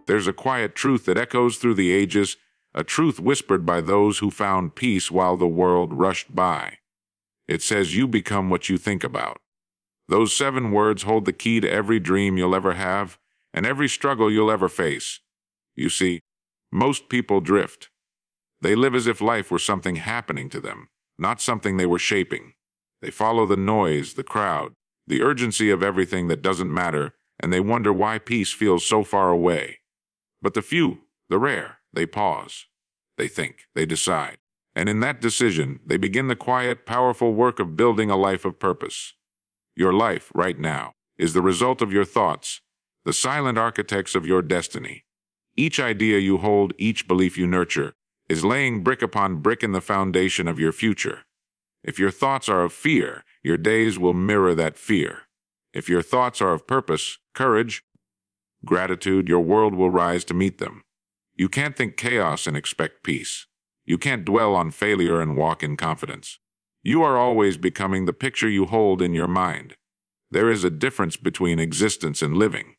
There's a quiet truth that echoes through the ages, a truth whispered by those who found peace while the world rushed by. It says you become what you think about. Those 7 words hold the key to every dream you'll ever have and every struggle you'll ever face. You see, most people drift. They live as if life were something happening to them, not something they were shaping. They follow the noise, the crowd, the urgency of everything that doesn't matter, and they wonder why peace feels so far away. But the few, the rare, they pause. They think, they decide. And in that decision, they begin the quiet, powerful work of building a life of purpose. Your life, right now, is the result of your thoughts, the silent architects of your destiny. Each idea you hold, each belief you nurture, is laying brick upon brick in the foundation of your future. If your thoughts are of fear, your days will mirror that fear. If your thoughts are of purpose, courage, gratitude, your world will rise to meet them. You can't think chaos and expect peace. You can't dwell on failure and walk in confidence. You are always becoming the picture you hold in your mind. There is a difference between existence and living.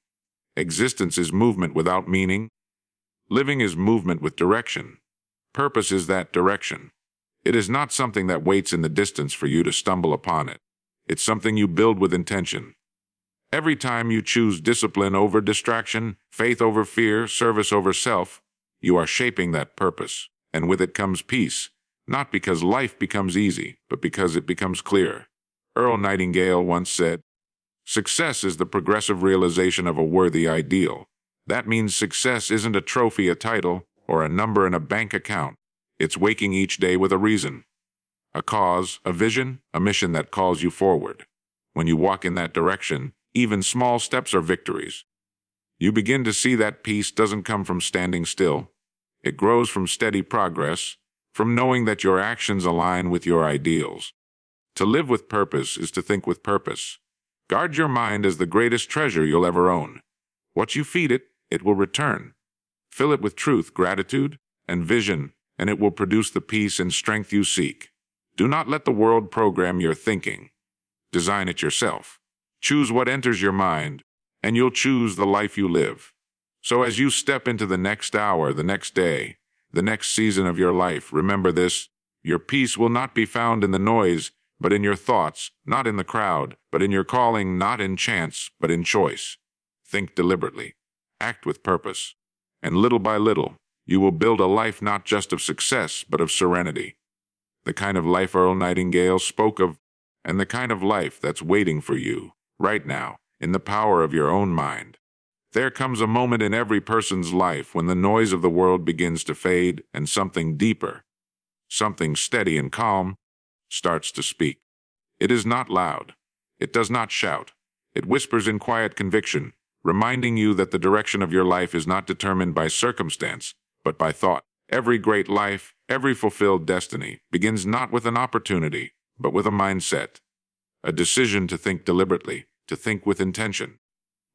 Existence is movement without meaning. Living is movement with direction. Purpose is that direction. It is not something that waits in the distance for you to stumble upon it. It's something you build with intention. Every time you choose discipline over distraction, faith over fear, service over self, you are shaping that purpose, and with it comes peace, not because life becomes easy, but because it becomes clear. Earl Nightingale once said, "Success is the progressive realization of a worthy ideal." That means success isn't a trophy, a title, or a number in a bank account. It's waking each day with a reason, a cause, a vision, a mission that calls you forward. When you walk in that direction, even small steps are victories. You begin to see that peace doesn't come from standing still. It grows from steady progress, from knowing that your actions align with your ideals. To live with purpose is to think with purpose. Guard your mind as the greatest treasure you'll ever own. What you feed it, it will return. Fill it with truth, gratitude, and vision, and it will produce the peace and strength you seek. Do not let the world program your thinking. Design it yourself. Choose what enters your mind, and you'll choose the life you live. So as you step into the next hour, the next day, the next season of your life, remember this: your peace will not be found in the noise, but in your thoughts, not in the crowd, but in your calling, not in chance, but in choice. Think deliberately. Act with purpose. And little by little, you will build a life not just of success, but of serenity. The kind of life Earl Nightingale spoke of, and the kind of life that's waiting for you, right now, in the power of your own mind. There comes a moment in every person's life when the noise of the world begins to fade and something deeper, something steady and calm, starts to speak. It is not loud. It does not shout. It whispers in quiet conviction, reminding you that the direction of your life is not determined by circumstance, but by thought. Every great life, every fulfilled destiny, begins not with an opportunity, but with a mindset. A decision to think deliberately, to think with intention.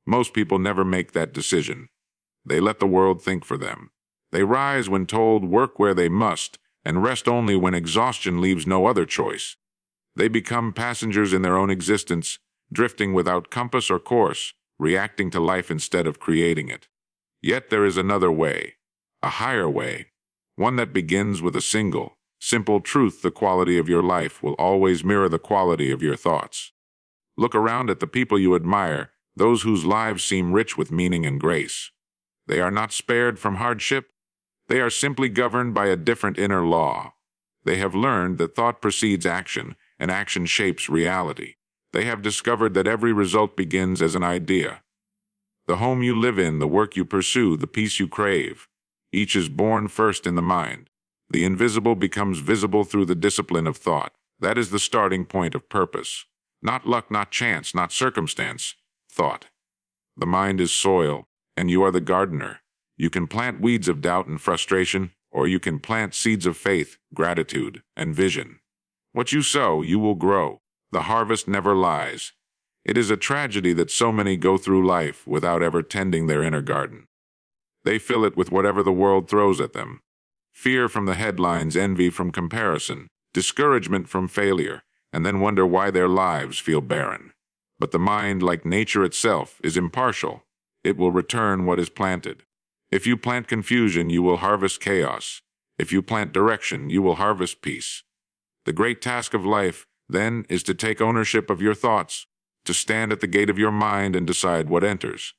Most people never make that decision. They let the world think for them. They rise when told, work where they must, and rest only when exhaustion leaves no other choice. They become passengers in their own existence, drifting without compass or course, reacting to life instead of creating it. Yet there is another way, a higher way, one that begins with a single, simple truth: the quality of your life will always mirror the quality of your thoughts. Look around at the people you admire, those whose lives seem rich with meaning and grace. They are not spared from hardship. They are simply governed by a different inner law. They have learned that thought precedes action, and action shapes reality. They have discovered that every result begins as an idea. The home you live in, the work you pursue, the peace you crave, each is born first in the mind. The invisible becomes visible through the discipline of thought. That is the starting point of purpose. Not luck, not chance, not circumstance. Thought. The mind is soil, and you are the gardener. You can plant weeds of doubt and frustration, or you can plant seeds of faith, gratitude, and vision. What you sow, you will grow. The harvest never lies. It is a tragedy that so many go through life without ever tending their inner garden. They fill it with whatever the world throws at them. Fear from the headlines, envy from comparison, discouragement from failure, and then wonder why their lives feel barren. But the mind, like nature itself, is impartial. It will return what is planted. If you plant confusion, you will harvest chaos. If you plant direction, you will harvest peace. The great task of life, then, is to take ownership of your thoughts, to stand at the gate of your mind and decide what enters.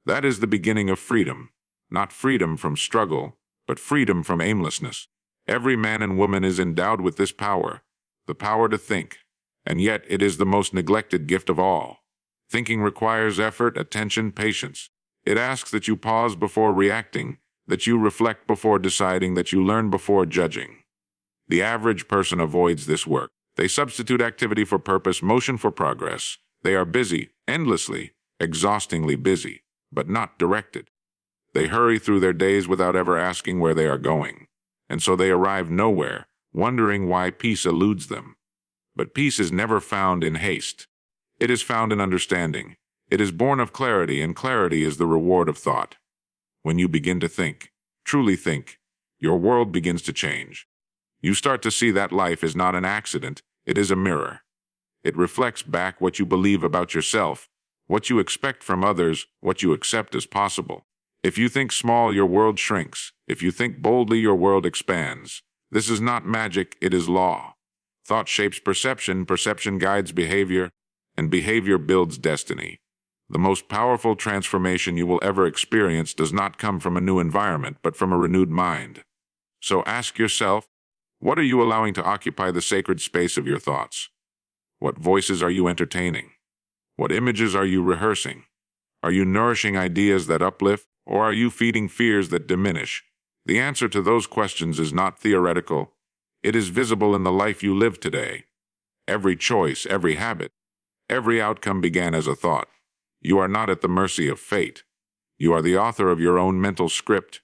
That is the beginning of freedom, not freedom from struggle, but freedom from aimlessness. Every man and woman is endowed with this power, the power to think, and yet it is the most neglected gift of all. Thinking requires effort, attention, patience. It asks that you pause before reacting, that you reflect before deciding, that you learn before judging. The average person avoids this work. They substitute activity for purpose, motion for progress. They are busy, endlessly, exhaustingly busy, but not directed. They hurry through their days without ever asking where they are going, and so they arrive nowhere, wondering why peace eludes them. But peace is never found in haste. It is found in understanding. It is born of clarity, and clarity is the reward of thought. When you begin to think, truly think, your world begins to change. You start to see that life is not an accident, it is a mirror. It reflects back what you believe about yourself, what you expect from others, what you accept as possible. If you think small, your world shrinks. If you think boldly, your world expands. This is not magic, it is law. Thought shapes perception, perception guides behavior, and behavior builds destiny. The most powerful transformation you will ever experience does not come from a new environment, but from a renewed mind. So ask yourself, what are you allowing to occupy the sacred space of your thoughts? What voices are you entertaining? What images are you rehearsing? Are you nourishing ideas that uplift, or are you feeding fears that diminish? The answer to those questions is not theoretical. It is visible in the life you live today. Every choice, every habit, every outcome began as a thought. You are not at the mercy of fate. You are the author of your own mental script.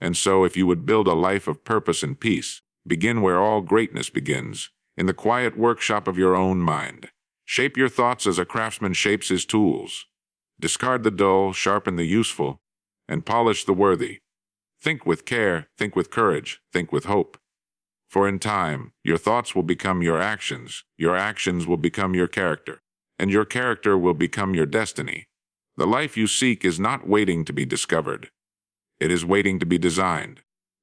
And so, if you would build a life of purpose and peace, begin where all greatness begins, in the quiet workshop of your own mind. Shape your thoughts as a craftsman shapes his tools. Discard the dull, sharpen the useful, and polish the worthy. Think with care, think with courage, think with hope. For in time, your thoughts will become your actions will become your character, and your character will become your destiny. The life you seek is not waiting to be discovered. It is waiting to be designed.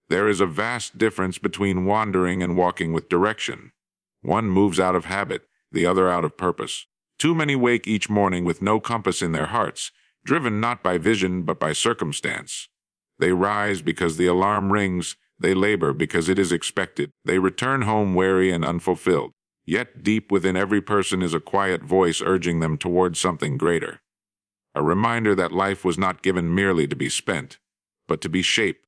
There is a vast difference between wandering and walking with direction. One moves out of habit, the other out of purpose. Too many wake each morning with no compass in their hearts, driven not by vision but by circumstance. They rise because the alarm rings, they labor because it is expected, they return home weary and unfulfilled. Yet deep within every person is a quiet voice urging them towards something greater. A reminder that life was not given merely to be spent, but to be shaped.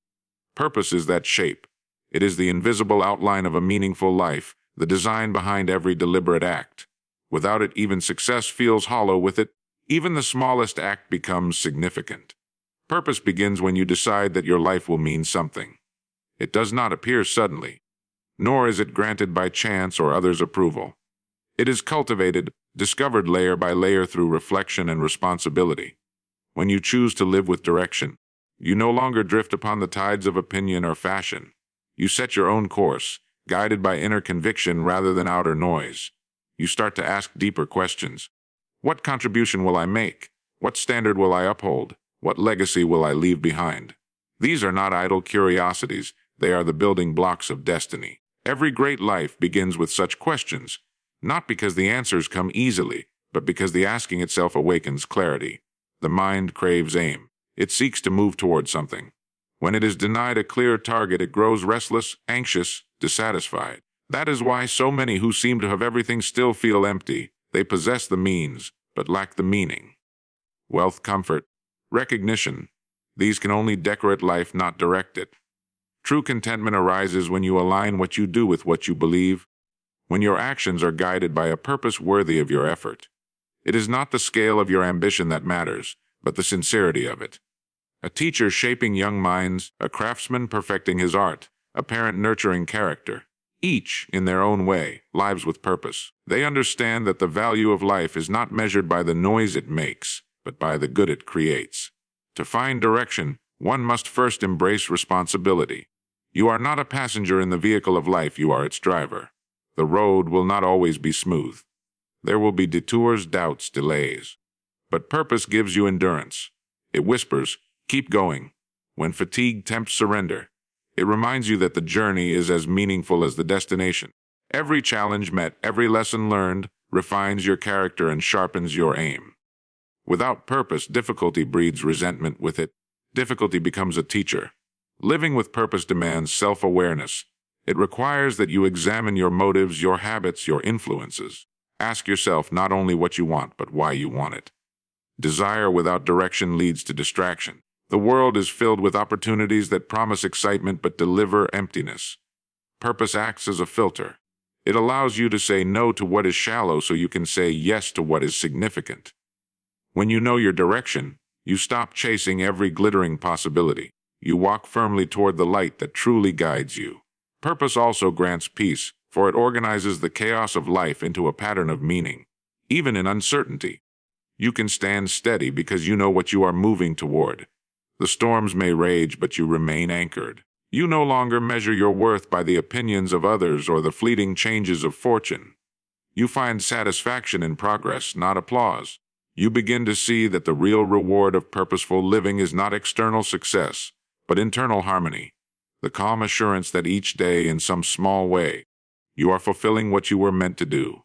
Purpose is that shape. It is the invisible outline of a meaningful life, the design behind every deliberate act. Without it, even success feels hollow. With it, even the smallest act becomes significant. Purpose begins when you decide that your life will mean something. It does not appear suddenly, nor is it granted by chance or others' approval. It is cultivated, discovered layer by layer through reflection and responsibility. When you choose to live with direction, you no longer drift upon the tides of opinion or fashion. You set your own course, guided by inner conviction rather than outer noise. You start to ask deeper questions. What contribution will I make? What standard will I uphold? What legacy will I leave behind? These are not idle curiosities. They are the building blocks of destiny. Every great life begins with such questions, not because the answers come easily, but because the asking itself awakens clarity. The mind craves aim. It seeks to move toward something. When it is denied a clear target, it grows restless, anxious, dissatisfied. That is why so many who seem to have everything still feel empty. They possess the means, but lack the meaning. Wealth, comfort, recognition, these can only decorate life, not direct it. True contentment arises when you align what you do with what you believe, when your actions are guided by a purpose worthy of your effort. It is not the scale of your ambition that matters, but the sincerity of it. A teacher shaping young minds, a craftsman perfecting his art, a parent nurturing character. Each, in their own way, lives with purpose. They understand that the value of life is not measured by the noise it makes, but by the good it creates. To find direction, one must first embrace responsibility. You are not a passenger in the vehicle of life, you are its driver. The road will not always be smooth. There will be detours, doubts, delays. But purpose gives you endurance. It whispers, keep going. When fatigue tempts surrender, it reminds you that the journey is as meaningful as the destination. Every challenge met, every lesson learned, refines your character and sharpens your aim. Without purpose, difficulty breeds resentment with it. Difficulty becomes a teacher. Living with purpose demands self-awareness. It requires that you examine your motives, your habits, your influences. Ask yourself not only what you want, but why you want it. Desire without direction leads to distraction. The world is filled with opportunities that promise excitement but deliver emptiness. Purpose acts as a filter. It allows you to say no to what is shallow so you can say yes to what is significant. When you know your direction, you stop chasing every glittering possibility. You walk firmly toward the light that truly guides you. Purpose also grants peace, for it organizes the chaos of life into a pattern of meaning. Even in uncertainty, you can stand steady because you know what you are moving toward. The storms may rage, but you remain anchored. You no longer measure your worth by the opinions of others or the fleeting changes of fortune. You find satisfaction in progress, not applause. You begin to see that the real reward of purposeful living is not external success, but internal harmony. The calm assurance that each day, in some small way, you are fulfilling what you were meant to do.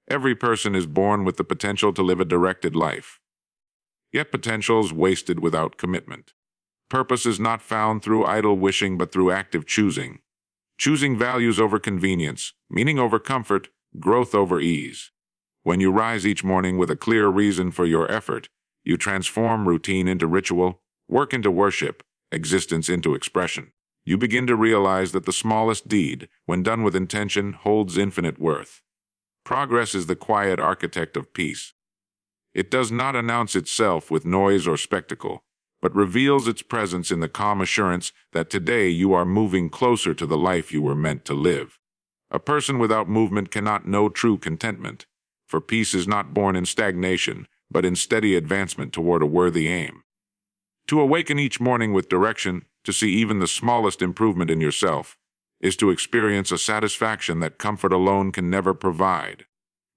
Every person is born with the potential to live a directed life. Yet potential is wasted without commitment. Purpose is not found through idle wishing but through active choosing. Choosing values over convenience, meaning over comfort, growth over ease. When you rise each morning with a clear reason for your effort, you transform routine into ritual, work into worship, existence into expression. You begin to realize that the smallest deed, when done with intention, holds infinite worth. Progress is the quiet architect of peace. It does not announce itself with noise or spectacle, but reveals its presence in the calm assurance that today you are moving closer to the life you were meant to live. A person without movement cannot know true contentment, for peace is not born in stagnation, but in steady advancement toward a worthy aim. To awaken each morning with direction, to see even the smallest improvement in yourself, is to experience a satisfaction that comfort alone can never provide.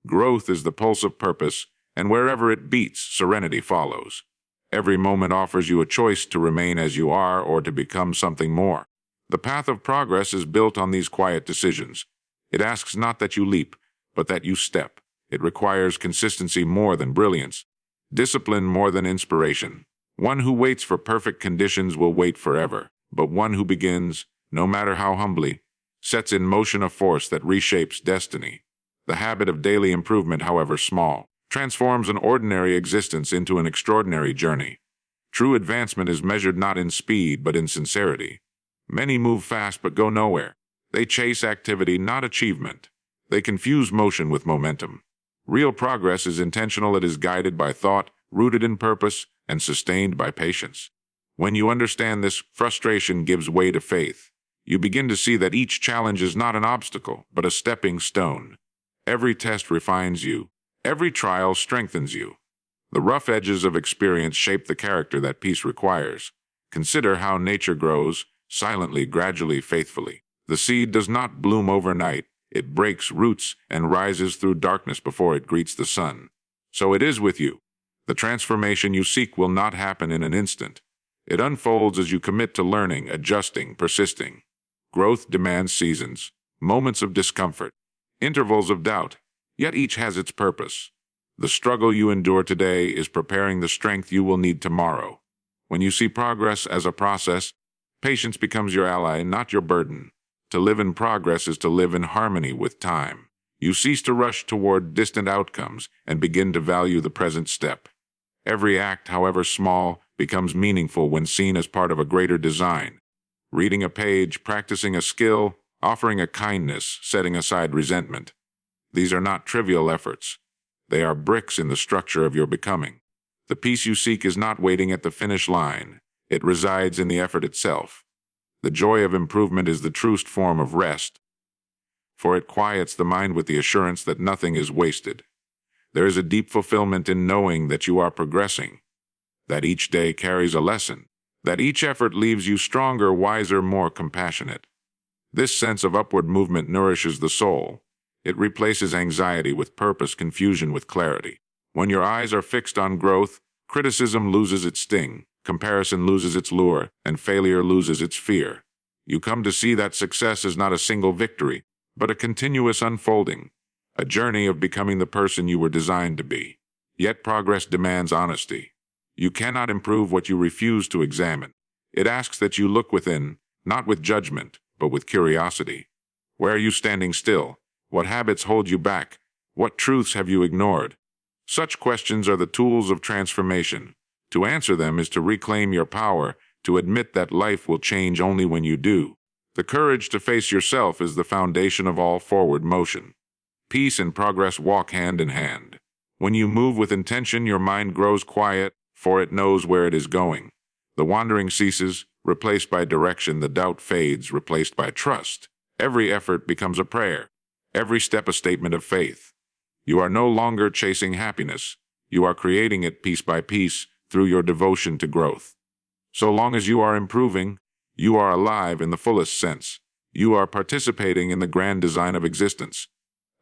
Growth is the pulse of purpose, and wherever it beats, serenity follows. Every moment offers you a choice to remain as you are or to become something more. The path of progress is built on these quiet decisions. It asks not that you leap, but that you step. It requires consistency more than brilliance, discipline more than inspiration. One who waits for perfect conditions will wait forever, but one who begins, no matter how humbly, sets in motion a force that reshapes destiny. The habit of daily improvement, however small, transforms an ordinary existence into an extraordinary journey. True advancement is measured not in speed but in sincerity. Many move fast but go nowhere. They chase activity, not achievement. They confuse motion with momentum. Real progress is intentional. It is guided by thought, rooted in purpose, and sustained by patience. When you understand this, frustration gives way to faith. You begin to see that each challenge is not an obstacle, but a stepping stone. Every test refines you. Every trial strengthens you. The rough edges of experience shape the character that peace requires. Consider how nature grows, silently, gradually, faithfully. The seed does not bloom overnight. It breaks roots and rises through darkness before it greets the sun. So it is with you. The transformation you seek will not happen in an instant. It unfolds as you commit to learning, adjusting, persisting. Growth demands seasons, moments of discomfort, intervals of doubt, yet each has its purpose. The struggle you endure today is preparing the strength you will need tomorrow. When you see progress as a process, patience becomes your ally, not your burden. To live in progress is to live in harmony with time. You cease to rush toward distant outcomes and begin to value the present step. Every act, however small, becomes meaningful when seen as part of a greater design. Reading a page, practicing a skill, offering a kindness, setting aside resentment. These are not trivial efforts. They are bricks in the structure of your becoming. The peace you seek is not waiting at the finish line. It resides in the effort itself. The joy of improvement is the truest form of rest, for it quiets the mind with the assurance that nothing is wasted. There is a deep fulfillment in knowing that you are progressing, that each day carries a lesson, that each effort leaves you stronger, wiser, more compassionate. This sense of upward movement nourishes the soul. It replaces anxiety with purpose, confusion with clarity. When your eyes are fixed on growth, criticism loses its sting. Comparison loses its lure, and failure loses its fear. You come to see that success is not a single victory, but a continuous unfolding, a journey of becoming the person you were designed to be. Yet progress demands honesty. You cannot improve what you refuse to examine. It asks that you look within, not with judgment, but with curiosity. Where are you standing still? What habits hold you back? What truths have you ignored? Such questions are the tools of transformation. To answer them is to reclaim your power, to admit that life will change only when you do. The courage to face yourself is the foundation of all forward motion. Peace and progress walk hand in hand. When you move with intention, your mind grows quiet, for it knows where it is going. The wandering ceases, replaced by direction. The doubt fades, replaced by trust. Every effort becomes a prayer. Every step a statement of faith. You are no longer chasing happiness. You are creating it piece by piece through your devotion to growth. So long as you are improving, you are alive in the fullest sense. You are participating in the grand design of existence,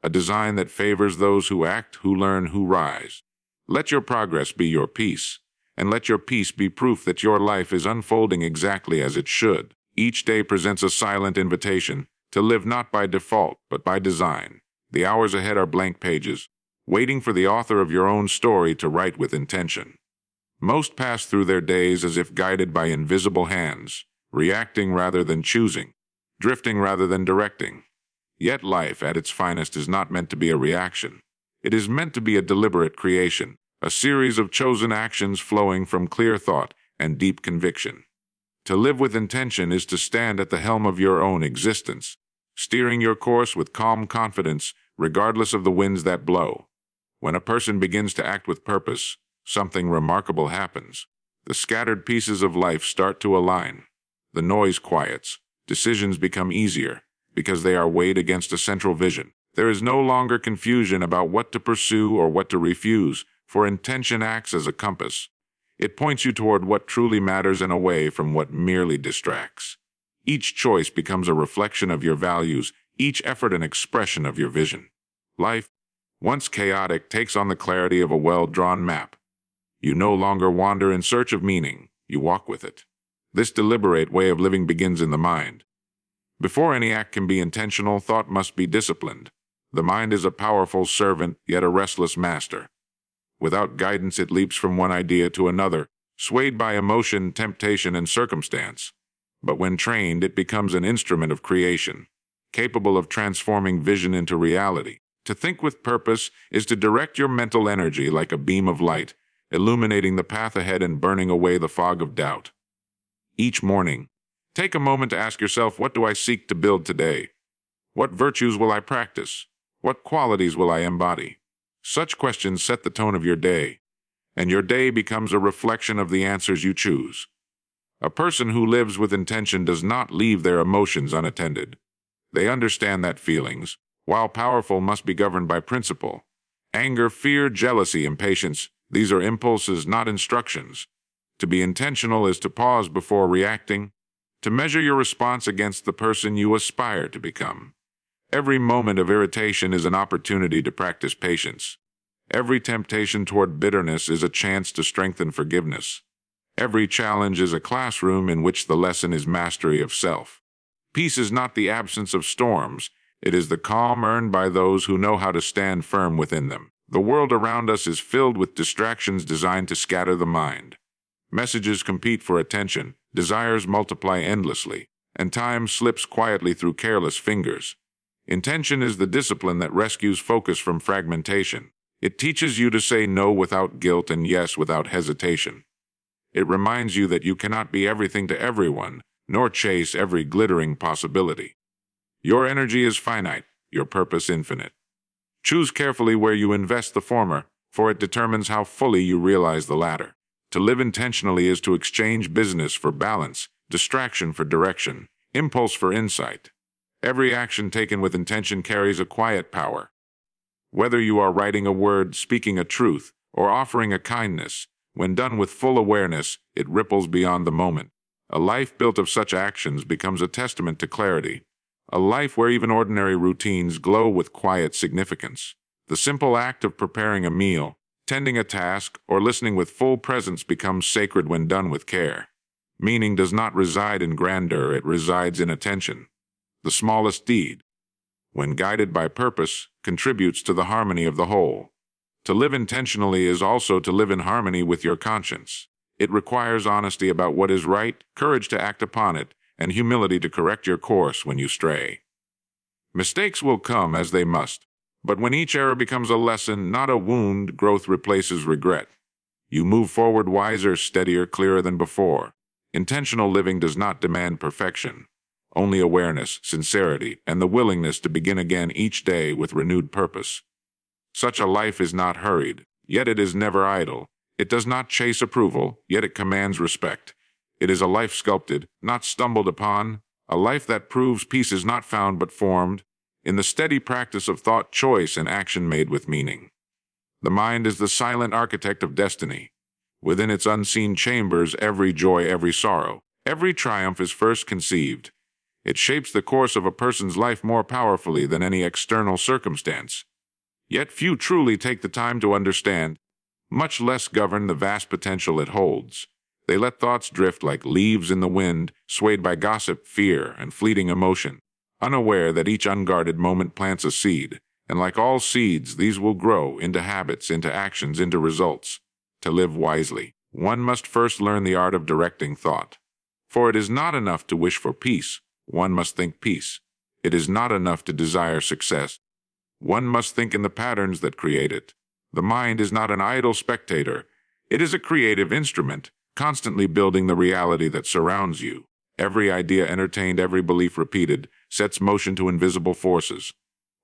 a design that favors those who act, who learn, who rise. Let your progress be your peace, and let your peace be proof that your life is unfolding exactly as it should. Each day presents a silent invitation to live not by default, but by design. The hours ahead are blank pages, waiting for the author of your own story to write with intention. Most pass through their days as if guided by invisible hands, reacting rather than choosing, drifting rather than directing. Yet life at its finest is not meant to be a reaction. It is meant to be a deliberate creation, a series of chosen actions flowing from clear thought and deep conviction. To live with intention is to stand at the helm of your own existence, steering your course with calm confidence regardless of the winds that blow. When a person begins to act with purpose, something remarkable happens. The scattered pieces of life start to align. The noise quiets. Decisions become easier because they are weighed against a central vision. There is no longer confusion about what to pursue or what to refuse, for intention acts as a compass. It points you toward what truly matters and away from what merely distracts. Each choice becomes a reflection of your values, each effort an expression of your vision. Life, once chaotic, takes on the clarity of a well-drawn map. You no longer wander in search of meaning, you walk with it. This deliberate way of living begins in the mind. Before any act can be intentional, thought must be disciplined. The mind is a powerful servant, yet a restless master. Without guidance, it leaps from one idea to another, swayed by emotion, temptation, and circumstance. But when trained, it becomes an instrument of creation, capable of transforming vision into reality. To think with purpose is to direct your mental energy like a beam of light, illuminating the path ahead and burning away the fog of doubt. Each morning, take a moment to ask yourself, what do I seek to build today? What virtues will I practice? What qualities will I embody? Such questions set the tone of your day, and your day becomes a reflection of the answers you choose. A person who lives with intention does not leave their emotions unattended. They understand that feelings, while powerful, must be governed by principle. Anger, fear, jealousy, impatience, these are impulses, not instructions. To be intentional is to pause before reacting, to measure your response against the person you aspire to become. Every moment of irritation is an opportunity to practice patience. Every temptation toward bitterness is a chance to strengthen forgiveness. Every challenge is a classroom in which the lesson is mastery of self. Peace is not the absence of storms, it is the calm earned by those who know how to stand firm within them. The world around us is filled with distractions designed to scatter the mind. Messages compete for attention, desires multiply endlessly, and time slips quietly through careless fingers. Intention is the discipline that rescues focus from fragmentation. It teaches you to say no without guilt and yes without hesitation. It reminds you that you cannot be everything to everyone, nor chase every glittering possibility. Your energy is finite, your purpose infinite. Choose carefully where you invest the former, for it determines how fully you realize the latter. To live intentionally is to exchange business for balance, distraction for direction, impulse for insight. Every action taken with intention carries a quiet power. Whether you are writing a word, speaking a truth, or offering a kindness, when done with full awareness, it ripples beyond the moment. A life built of such actions becomes a testament to clarity, a life where even ordinary routines glow with quiet significance. The simple act of preparing a meal, Tending a task or listening with full presence becomes sacred when done with care. Meaning does not reside in grandeur, it resides in attention. The smallest deed, when guided by purpose, contributes to the harmony of the whole. To live intentionally is also to live in harmony with your conscience. It requires honesty about what is right, courage to act upon it, and humility to correct your course when you stray. Mistakes will come as they must, but when each error becomes a lesson, not a wound, growth replaces regret. You move forward wiser, steadier, clearer than before. Intentional living does not demand perfection, only awareness, sincerity, and the willingness to begin again each day with renewed purpose. Such a life is not hurried, yet it is never idle. It does not chase approval, yet it commands respect. It is a life sculpted, not stumbled upon, a life that proves peace is not found but formed, in the steady practice of thought, choice, and action made with meaning. The mind is the silent architect of destiny. Within its unseen chambers, every joy, every sorrow, every triumph is first conceived. It shapes the course of a person's life more powerfully than any external circumstance. Yet few truly take the time to understand, much less govern the vast potential it holds. They let thoughts drift like leaves in the wind, swayed by gossip, fear, and fleeting emotion, unaware that each unguarded moment plants a seed, and like all seeds, these will grow into habits, into actions, into results. To live wisely, one must first learn the art of directing thought. For it is not enough to wish for peace, one must think peace. It is not enough to desire success. One must think in the patterns that create it. The mind is not an idle spectator. It is a creative instrument, constantly building the reality that surrounds you. Every idea entertained, every belief repeated, sets motion to invisible forces.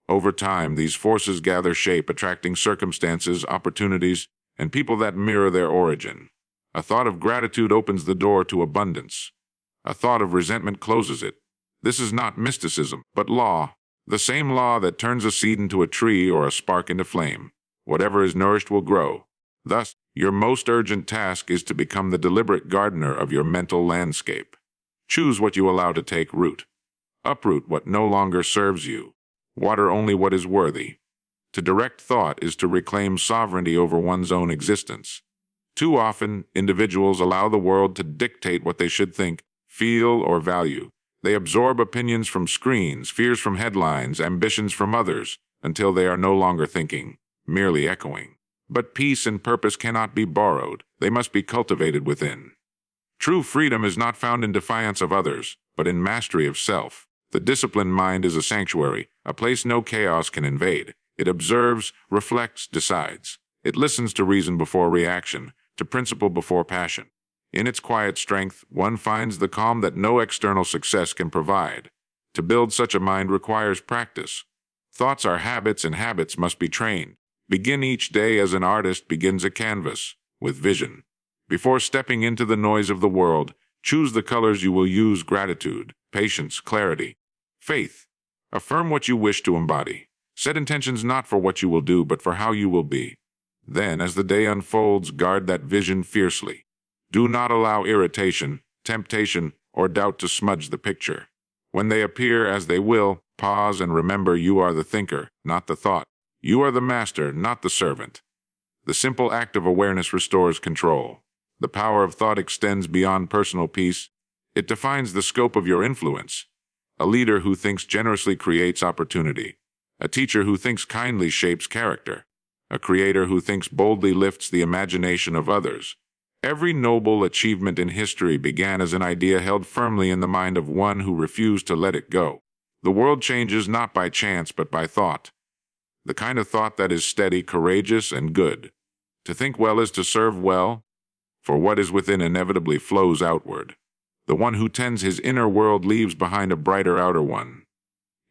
Over time, these forces gather shape, attracting circumstances, opportunities, and people that mirror their origin. A thought of gratitude opens the door to abundance. A thought of resentment closes it. This is not mysticism, but law. The same law that turns a seed into a tree or a spark into flame. Whatever is nourished will grow. Thus, your most urgent task is to become the deliberate gardener of your mental landscape. Choose what you allow to take root. Uproot what no longer serves you. Water only what is worthy. To direct thought is to reclaim sovereignty over one's own existence. Too often, individuals allow the world to dictate what they should think, feel, or value. They absorb opinions from screens, fears from headlines, ambitions from others, until they are no longer thinking, merely echoing. But peace and purpose cannot be borrowed. They must be cultivated within. True freedom is not found in defiance of others, but in mastery of self. The disciplined mind is a sanctuary, a place no chaos can invade. It observes, reflects, decides. It listens to reason before reaction, to principle before passion. In its quiet strength, one finds the calm that no external success can provide. To build such a mind requires practice. Thoughts are habits, and habits must be trained. Begin each day as an artist begins a canvas, with vision. Before stepping into the noise of the world, choose the colors you will use: gratitude, patience, clarity, faith. Affirm what you wish to embody. Set intentions not for what you will do, but for how you will be. Then, as the day unfolds, guard that vision fiercely. Do not allow irritation, temptation, or doubt to smudge the picture. When they appear, as they will, pause and remember you are the thinker, not the thought. You are the master, not the servant. The simple act of awareness restores control. The power of thought extends beyond personal peace. It defines the scope of your influence. A leader who thinks generously creates opportunity. A teacher who thinks kindly shapes character. A creator who thinks boldly lifts the imagination of others. Every noble achievement in history began as an idea held firmly in the mind of one who refused to let it go. The world changes not by chance but by thought. The kind of thought that is steady, courageous, and good. To think well is to serve well, for what is within inevitably flows outward. The one who tends his inner world leaves behind a brighter outer one.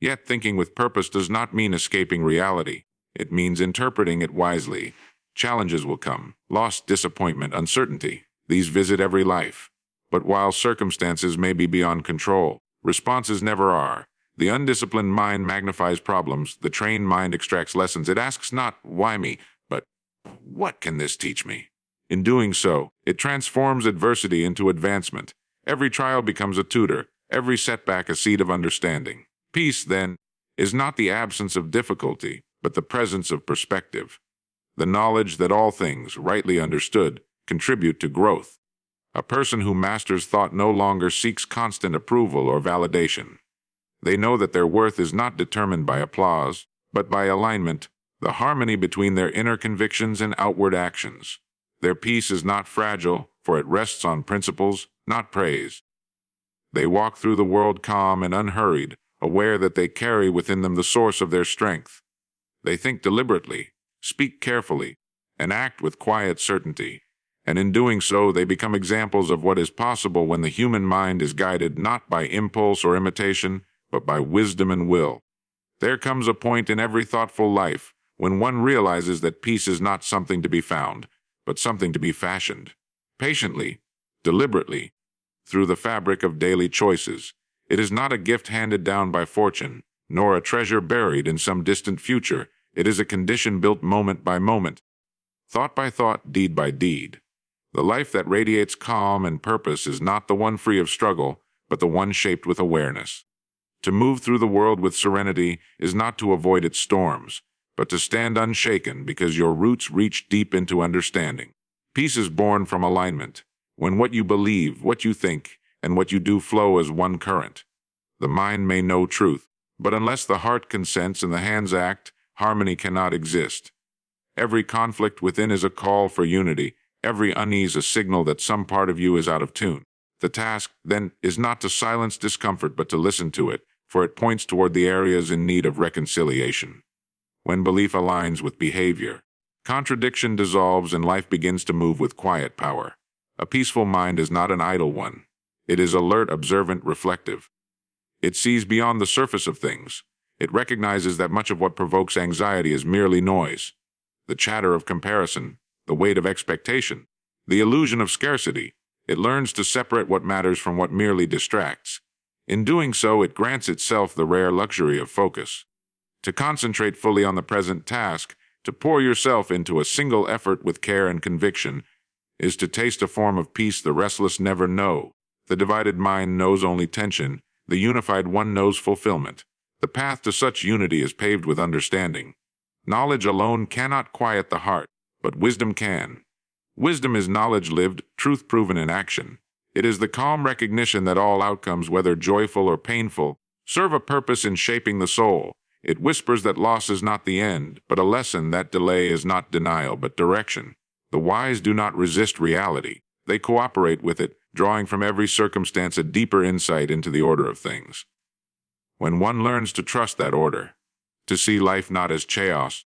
Yet thinking with purpose does not mean escaping reality. It means interpreting it wisely. Challenges will come: loss, disappointment, uncertainty. These visit every life. But while circumstances may be beyond control, responses never are. The undisciplined mind magnifies problems. The trained mind extracts lessons. It asks not, why me, but what can this teach me? In doing so, it transforms adversity into advancement. Every trial becomes a tutor, every setback a seed of understanding. Peace, then, is not the absence of difficulty, but the presence of perspective. the knowledge that all things, rightly understood, contribute to growth. A person who masters thought no longer seeks constant approval or validation. They know that their worth is not determined by applause, but by alignment, the harmony between their inner convictions and outward actions. Their peace is not fragile, for it rests on principles, not praise. They walk through the world calm and unhurried, aware that they carry within them the source of their strength. They think deliberately, speak carefully, and act with quiet certainty. And in doing so, they become examples of what is possible when the human mind is guided not by impulse or imitation, but by wisdom and will. There comes a point in every thoughtful life when one realizes that peace is not something to be found, but something to be fashioned. Patiently, deliberately, through the fabric of daily choices. It is not a gift handed down by fortune, nor a treasure buried in some distant future. It is a condition built moment by moment, thought by thought, deed by deed. The life that radiates calm and purpose is not the one free of struggle, but the one shaped with awareness. To move through the world with serenity is not to avoid its storms, but to stand unshaken because your roots reach deep into understanding. Peace is born from alignment, when what you believe, what you think, and what you do flow as one current. The mind may know truth, but unless the heart consents and the hands act, harmony cannot exist. Every conflict within is a call for unity, every unease a signal that some part of you is out of tune. The task, then, is not to silence discomfort but to listen to it, for it points toward the areas in need of reconciliation. When belief aligns with behavior, contradiction dissolves and life begins to move with quiet power. A peaceful mind is not an idle one. It is alert, observant, reflective. It sees beyond the surface of things. It recognizes that much of what provokes anxiety is merely noise. The chatter of comparison, the weight of expectation, the illusion of scarcity. It learns to separate what matters from what merely distracts. In doing so, it grants itself the rare luxury of focus. To concentrate fully on the present task, to pour yourself into a single effort with care and conviction, is to taste a form of peace the restless never know. The divided mind knows only tension, the unified one knows fulfillment. The path to such unity is paved with understanding. Knowledge alone cannot quiet the heart, but wisdom can. Wisdom is knowledge lived, truth proven in action. It is the calm recognition that all outcomes, whether joyful or painful, serve a purpose in shaping the soul. It whispers that loss is not the end, but a lesson that delay is not denial, but direction. The wise do not resist reality. They cooperate with it, drawing from every circumstance a deeper insight into the order of things. When one learns to trust that order, to see life not as chaos,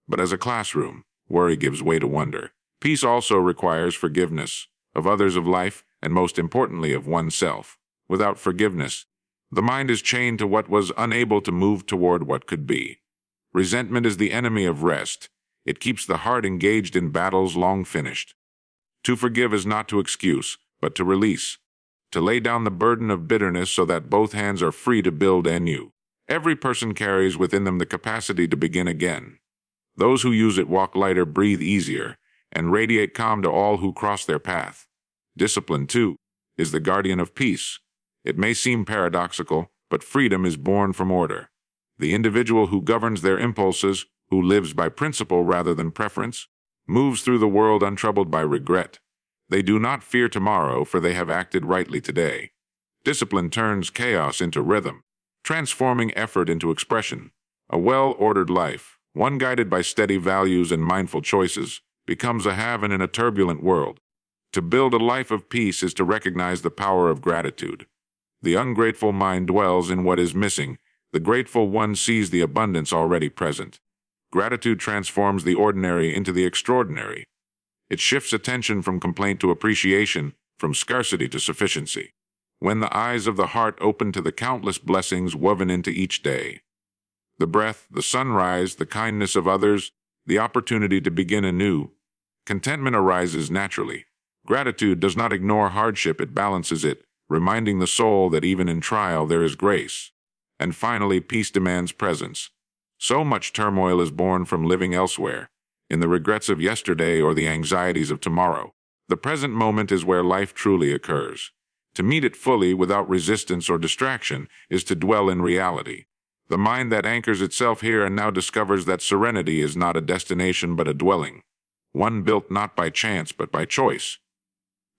but as a classroom, worry gives way to wonder. Peace also requires forgiveness of others, of life, and most importantly of oneself. Without forgiveness, the mind is chained to what was unable to move toward what could be. Resentment is the enemy of rest. It keeps the heart engaged in battles long finished. To forgive is not to excuse, but to release. To lay down the burden of bitterness so that both hands are free to build anew. Every person carries within them the capacity to begin again. Those who use it walk lighter, breathe easier, and radiate calm to all who cross their path. Discipline, too, is the guardian of peace. It may seem paradoxical, but freedom is born from order. The individual who governs their impulses, who lives by principle rather than preference, moves through the world untroubled by regret. They do not fear tomorrow, for they have acted rightly today. Discipline turns chaos into rhythm, transforming effort into expression. A well-ordered life, one guided by steady values and mindful choices, becomes a haven in a turbulent world. To build a life of peace is to recognize the power of gratitude. The ungrateful mind dwells in what is missing. The grateful one sees the abundance already present. Gratitude transforms the ordinary into the extraordinary. It shifts attention from complaint to appreciation, from scarcity to sufficiency. When the eyes of the heart open to the countless blessings woven into each day, the breath, the sunrise, the kindness of others, the opportunity to begin anew, contentment arises naturally. Gratitude does not ignore hardship, it balances it, reminding the soul that even in trial there is grace. And finally, peace demands presence. So much turmoil is born from living elsewhere, in the regrets of yesterday or the anxieties of tomorrow. The present moment is where life truly occurs. To meet it fully without resistance or distraction is to dwell in reality. The mind that anchors itself here and now discovers that serenity is not a destination but a dwelling, one built not by chance but by choice.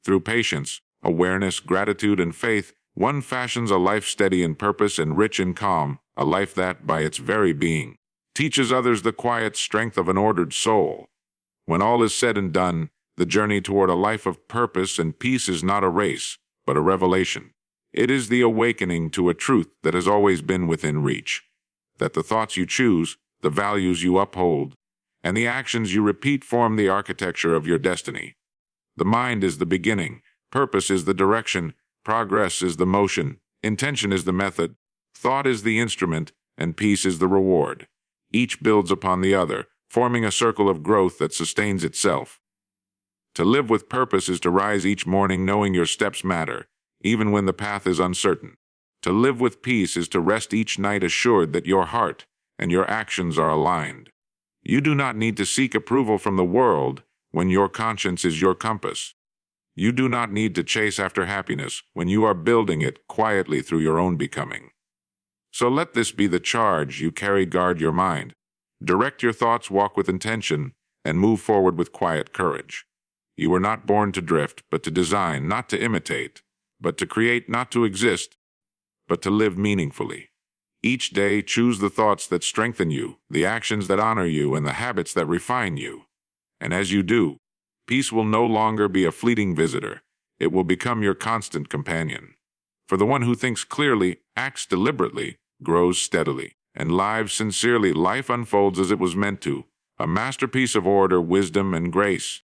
Through patience, awareness, gratitude, and faith, one fashions a life steady in purpose and rich in calm, a life that, by its very being, teaches others the quiet strength of an ordered soul. When all is said and done, the journey toward a life of purpose and peace is not a race, but a revelation. It is the awakening to a truth that has always been within reach, that the thoughts you choose, the values you uphold, and the actions you repeat form the architecture of your destiny. The mind is the beginning, purpose is the direction, progress is the motion, intention is the method, thought is the instrument, and peace is the reward. Each builds upon the other, forming a circle of growth that sustains itself. To live with purpose is to rise each morning knowing your steps matter, even when the path is uncertain. To live with peace is to rest each night assured that your heart and your actions are aligned. You do not need to seek approval from the world when your conscience is your compass. You do not need to chase after happiness when you are building it quietly through your own becoming. So let this be the charge you carry. Guard your mind. Direct your thoughts, walk with intention, and move forward with quiet courage. You were not born to drift, but to design, not to imitate, but to create, not to exist, but to live meaningfully. Each day, choose the thoughts that strengthen you, the actions that honor you, and the habits that refine you. And as you do, peace will no longer be a fleeting visitor. It will become your constant companion. For the one who thinks clearly, acts deliberately, grows steadily, and lives sincerely, life unfolds as it was meant to, a masterpiece of order, wisdom, and grace.